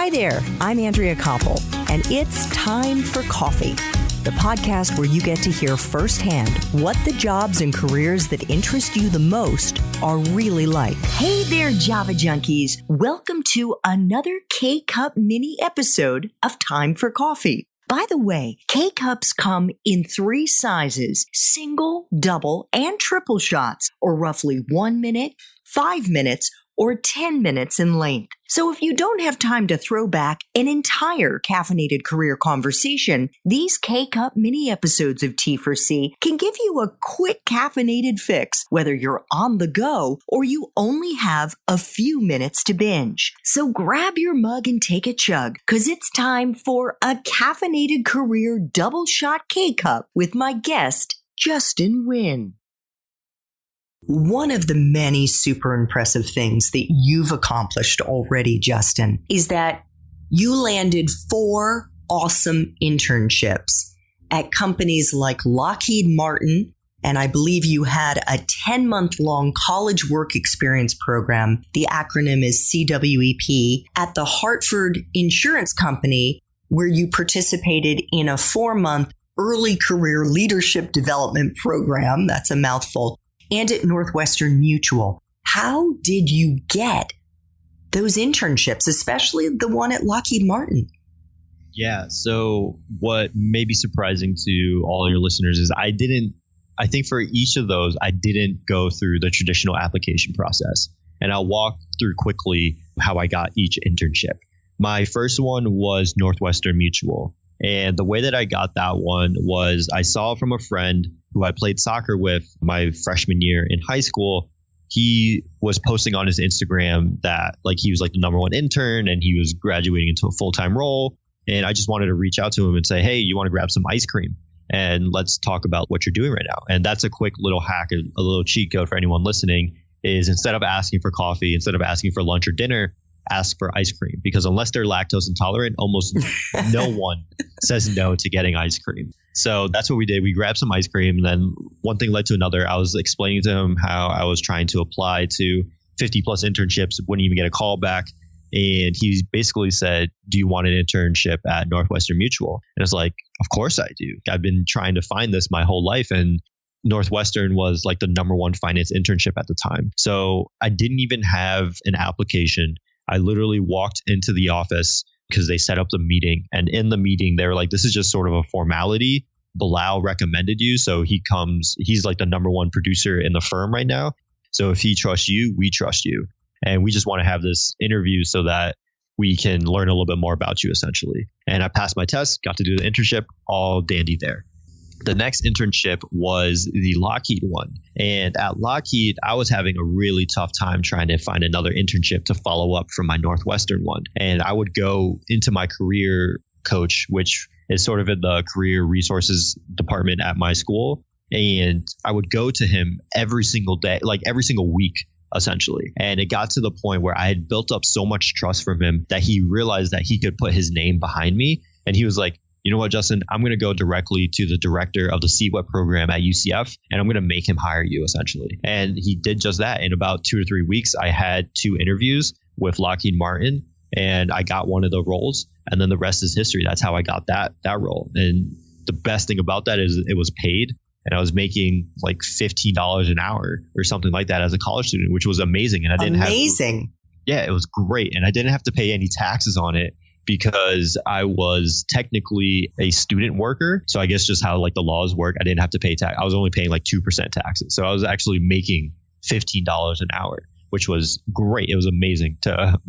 Hi there, I'm Andrea Koppel, and it's time for coffee, the podcast where you get to hear firsthand what the jobs and careers that interest you the most are really like. Hey there, Java junkies. Welcome to another K-Cup mini episode of Time for Coffee. By the way, K-Cups come in 3 sizes, single, double, and triple shots, or roughly 1 minute, 5 minutes, or 10 minutes in length. So if you don't have time to throw back an entire caffeinated career conversation, these K-Cup mini episodes of T4C can give you a quick caffeinated fix, whether you're on the go or you only have a few minutes to binge. So grab your mug and take a chug, because it's time for a caffeinated career double shot K-Cup with my guest, Justin Nguyen. One of the many super impressive things that you've accomplished already, Justin, is that you landed 4 awesome internships at companies like Lockheed Martin, and I believe you had a 10-month-long college work experience program. The acronym is CWEP, at the Hartford Insurance Company, where you participated in a 4-month early career leadership development program. That's a mouthful. And at Northwestern Mutual. How did you get those internships, especially the one at Lockheed Martin? Yeah, so what may be surprising to all your listeners is I think for each of those, I didn't go through the traditional application process. And I'll walk through quickly how I got each internship. My first one was Northwestern Mutual. And the way that I got that one was I saw from a friend who I played soccer with my freshman year in high school. He was posting on his Instagram that he was the number 1 intern and he was graduating into a full-time role. And I just wanted to reach out to him and say, hey, you want to grab some ice cream? And let's talk about what you're doing right now. And that's a quick little hack, a little cheat code for anyone listening, is instead of asking for coffee, instead of asking for lunch or dinner, ask for ice cream, because unless they're lactose intolerant, almost no one says no to getting ice cream. So that's what we did. We grabbed some ice cream, and then one thing led to another. I was explaining to him how I was trying to apply to 50 plus internships, wouldn't even get a call back. And he basically said, do you want an internship at Northwestern Mutual? And I was like, of course I do. I've been trying to find this my whole life. And Northwestern was the number 1 finance internship at the time. So I didn't even have an application. I literally walked into the office because they set up the meeting. And in the meeting, they were like, this is just sort of a formality. Bilal recommended you. So he's the number 1 producer in the firm right now. So if he trusts you, we trust you. And we just want to have this interview so that we can learn a little bit more about you, essentially. And I passed my test, got to do the internship, all dandy there. The next internship was the Lockheed one. And at Lockheed, I was having a really tough time trying to find another internship to follow up from my Northwestern one. And I would go into my career coach, which is sort of in the career resources department at my school. And I would go to him every single day, every single week, essentially. And it got to the point where I had built up so much trust from him that he realized that he could put his name behind me. And he was like, you know what, Justin, I'm going to go directly to the director of the CWEP program at UCF, and I'm going to make him hire you, essentially. And he did just that. In about 2 or 3 weeks, I had 2 interviews with Lockheed Martin, and I got one of the roles. And then the rest is history. That's how I got that role. And the best thing about that is it was paid, and I was making $15 an hour or something like that as a college student, which was amazing. And I didn't yeah, it was great. And I didn't have to pay any taxes on it, because I was technically a student worker. So I guess just how the laws work, I didn't have to pay tax. I was only paying 2% taxes. So I was actually making $15 an hour, which was great. It was amazing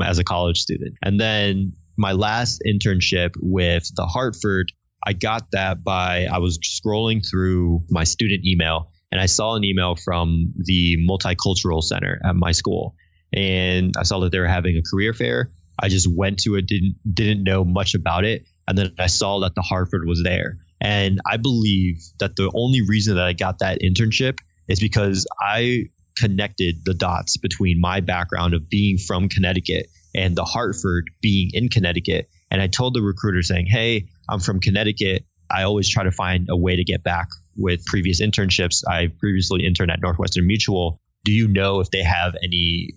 as a college student. And then my last internship with the Hartford, I got that I was scrolling through my student email, and I saw an email from the Multicultural Center at my school. And I saw that they were having a career fair. I just went to it, didn't know much about it. And then I saw that the Hartford was there. And I believe that the only reason that I got that internship is because I connected the dots between my background of being from Connecticut and the Hartford being in Connecticut. And I told the recruiter saying, hey, I'm from Connecticut. I always try to find a way to get back with previous internships. I previously interned at Northwestern Mutual. Do you know if they have any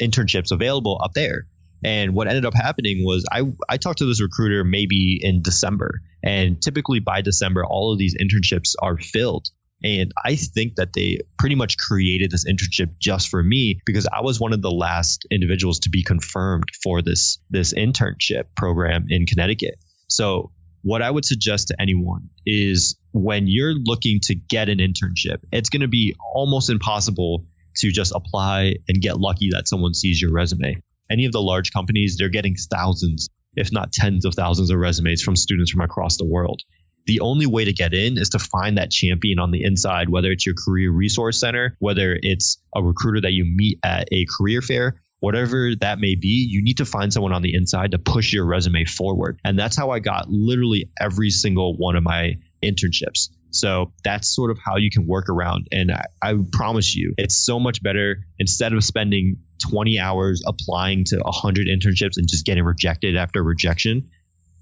internships available up there? And what ended up happening was I talked to this recruiter maybe in December. And typically by December, all of these internships are filled. And I think that they pretty much created this internship just for me because I was one of the last individuals to be confirmed for this internship program in Connecticut. So what I would suggest to anyone is when you're looking to get an internship, it's going to be almost impossible to just apply and get lucky that someone sees your resume. Any of the large companies, they're getting thousands, if not tens of thousands of resumes from students from across the world. The only way to get in is to find that champion on the inside, whether it's your career resource center, whether it's a recruiter that you meet at a career fair, whatever that may be, you need to find someone on the inside to push your resume forward. And that's how I got literally every single one of my internships. So that's sort of how you can work around. And I promise you, it's so much better instead of spending 20 hours applying to 100 internships and just getting rejected after rejection.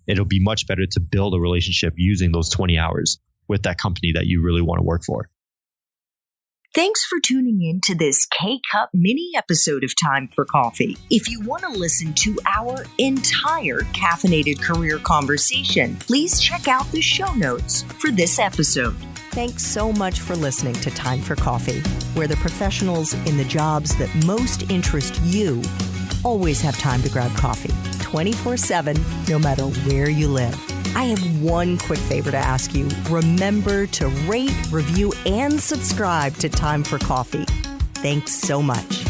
It'll be much better to build a relationship using those 20 hours with that company that you really want to work for. Thanks for tuning in to this K-Cup mini episode of Time for Coffee. If you want to listen to our entire caffeinated career conversation, please check out the show notes for this episode. Thanks so much for listening to Time for Coffee, where the professionals in the jobs that most interest you always have time to grab coffee 24/7, no matter where you live. I have one quick favor to ask you. Remember to rate, review, and subscribe to Time for Coffee. Thanks so much.